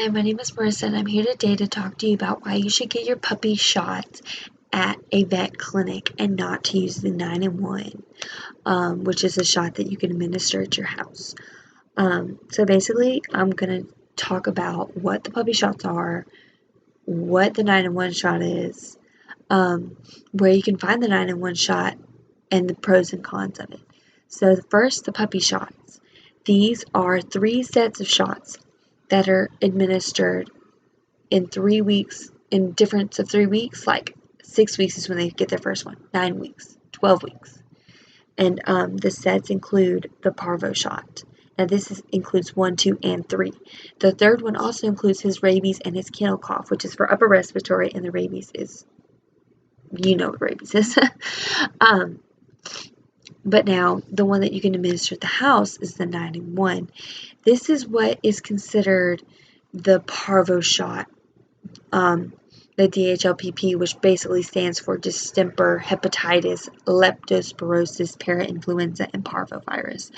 Hi, my name is Marissa, and I'm here today to talk to you about why you should get your puppy shots at a vet clinic and not to use the 9-in-1, which is a shot that you can administer at your house. So basically, I'm going to talk about what the puppy shots are, what the 9-in-1 shot is, where you can find the 9-in-1 shot, and the pros and cons of it. So first, the puppy shots. These are 3 sets of shots that are administered in 3 weeks, in difference of 3 weeks. Like 6 weeks is when they get their first one, 9 weeks, 12 weeks. And the sets include the parvo shot. Now this includes 1, 2, and 3. The third one also includes his rabies and his kennel cough, which is for upper respiratory, and the rabies is, you know what rabies is. But now the one that you can administer at the house is the 9-in-1. This is what is considered the parvo shot. The DHLPP, which basically stands for distemper, hepatitis, leptospirosis, parainfluenza, and parvovirus.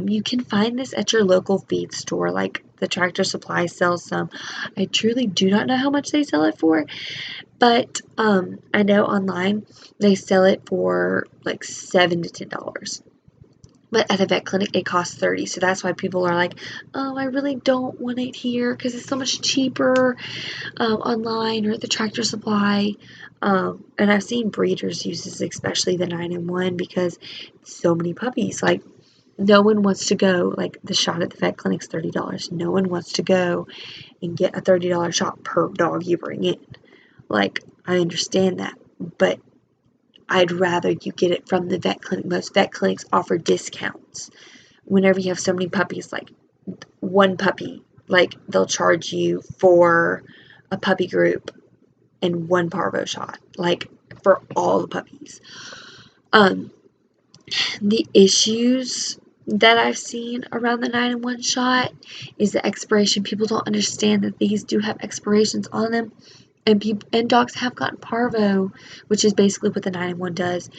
You can find this at your local feed store, like the Tractor Supply sells some. I truly do not know how much they sell it for, but I know online they sell it for like $7 to $10. But at a vet clinic, it costs $30. So that's why people are like, oh, I really don't want it here because it's so much cheaper online or at the Tractor Supply. And I've seen breeders use this, especially the 9-in-1, because so many puppies. Like, no one wants to go, like, the shot at the vet clinic's $30. No one wants to go and get a $30 shot per dog you bring in. Like, I understand that, but I'd rather you get it from the vet clinic. Most vet clinics offer discounts. Whenever you have so many puppies, like one puppy, like they'll charge you for a puppy group and 1 parvo shot, like for all the puppies. The issues that I've seen around the 9-in-1 shot is the expiration. People don't understand that these do have expirations on them. And dogs have gotten parvo, which is basically what the 9-in-1 does.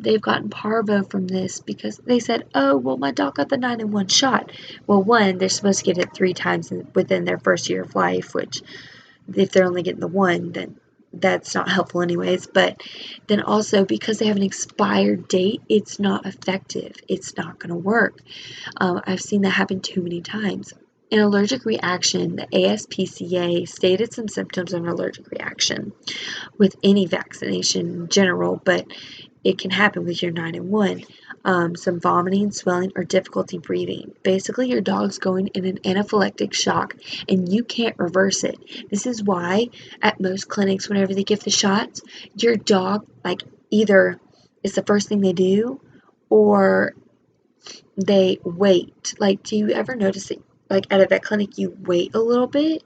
They've gotten parvo from this because they said, oh, well, my dog got the 9-in-1 shot. Well, one, they're supposed to get it 3 times within their first year of life, which if they're only getting the one, then that's not helpful anyways. But then also, because they have an expired date, it's not effective. It's not going to work. I've seen that happen too many times. An allergic reaction, the ASPCA stated some symptoms of an allergic reaction with any vaccination in general, but it can happen with your 9-in-1. Some vomiting, swelling, or difficulty breathing. Basically, your dog's going in an anaphylactic shock, and you can't reverse it. This is why at most clinics, whenever they give the shots, your dog, like, either it's the first thing they do, or they wait. Like, do you ever notice that, like, at a vet clinic, you wait a little bit?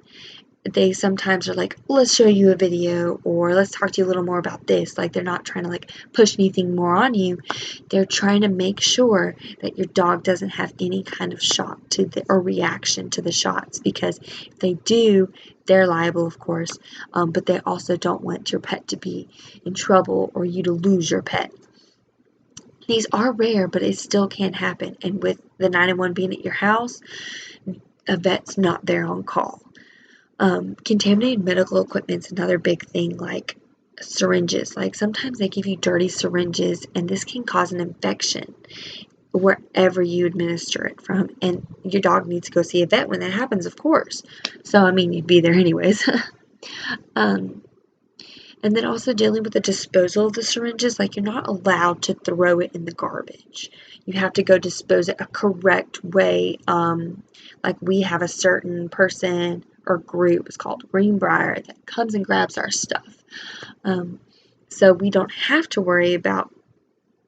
They sometimes are like, let's show you a video, or let's talk to you a little more about this. Like, they're not trying to, like, push anything more on you. They're trying to make sure that your dog doesn't have any kind of shock or reaction to the shots, because if they do, they're liable, of course, but they also don't want your pet to be in trouble or you to lose your pet. These are rare, but it still can happen. And with the 9-in-1 being at your house, a vet's not there on call. Contaminated medical equipment is another big thing, like syringes. Like, sometimes they give you dirty syringes, and this can cause an infection wherever you administer it from. And your dog needs to go see a vet when that happens, of course. So, I mean, you'd be there anyways. And then also dealing with the disposal of the syringes, like, you're not allowed to throw it in the garbage. You have to go dispose it a correct way. Like, we have a certain person or group, it's called Greenbrier, that comes and grabs our stuff. So we don't have to worry about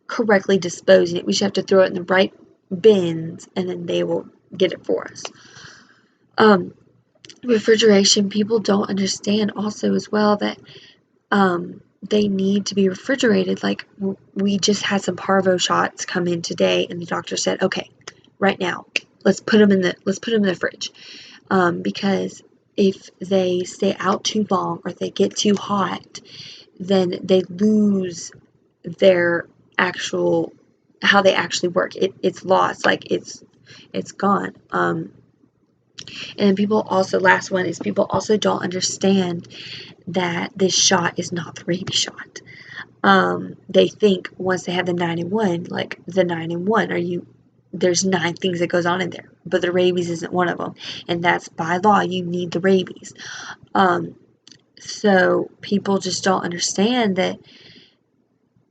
correctly disposing it. We just have to throw it in the right bins, and then they will get it for us. Refrigeration, people don't understand also as well that they need to be refrigerated. Like, we just had some parvo shots come in today, and the doctor said, okay, right now, let's put them in the fridge, because if they stay out too long or they get too hot, then they lose their actual, how they actually work. It's lost, like, it's gone. And people also, last one is people also don't understand that this shot is not the rabies shot. They think once they have the 9-in-1, like the 9-in-1, there's 9 things that goes on in there, but the rabies isn't one of them, and that's by law, you need the rabies. So people just don't understand that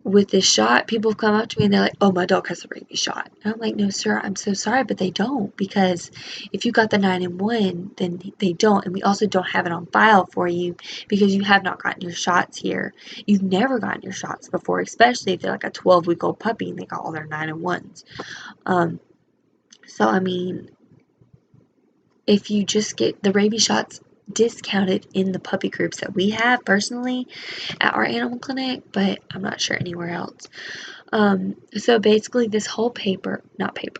with this shot, people come up to me and they're like, oh, my dog has a rabies shot. And I'm like, no, sir, I'm so sorry, but they don't, because if you got the 9-in-1, then they don't. And we also don't have it on file for you because you have not gotten your shots here. You've never gotten your shots before, especially if they're like a 12-week-old puppy and they got all their 9-in-1s. So, I mean, if you just get the rabies shots discounted in the puppy groups that we have personally at our animal clinic, but I'm not sure anywhere else. So basically this whole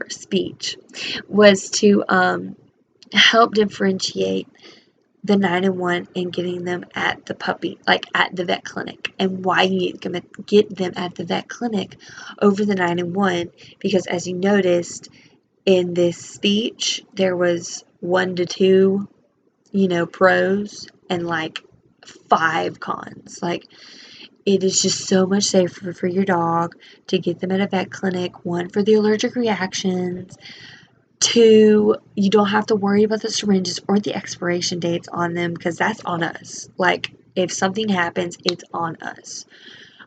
speech was to help differentiate the 9-in-1 and getting them at the puppy, like at the vet clinic, and why you need to get them at the vet clinic over the 9-in-1, because as you noticed in this speech, there was 1 to 2, pros and like 5 cons. Like, it is just so much safer for your dog to get them at a vet clinic. 1, for the allergic reactions. 2, you don't have to worry about the syringes or the expiration dates on them because that's on us. Like, if something happens, it's on us.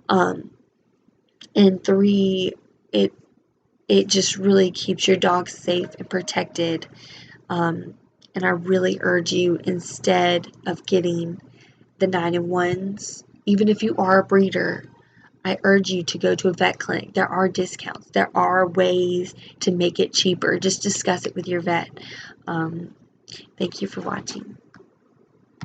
And 3, it just really keeps your dog safe and protected. And I really urge you, instead of getting the 9-in-1s, even if you are a breeder, I urge you to go to a vet clinic. There are discounts. There are ways to make it cheaper. Just discuss it with your vet. Thank you for watching.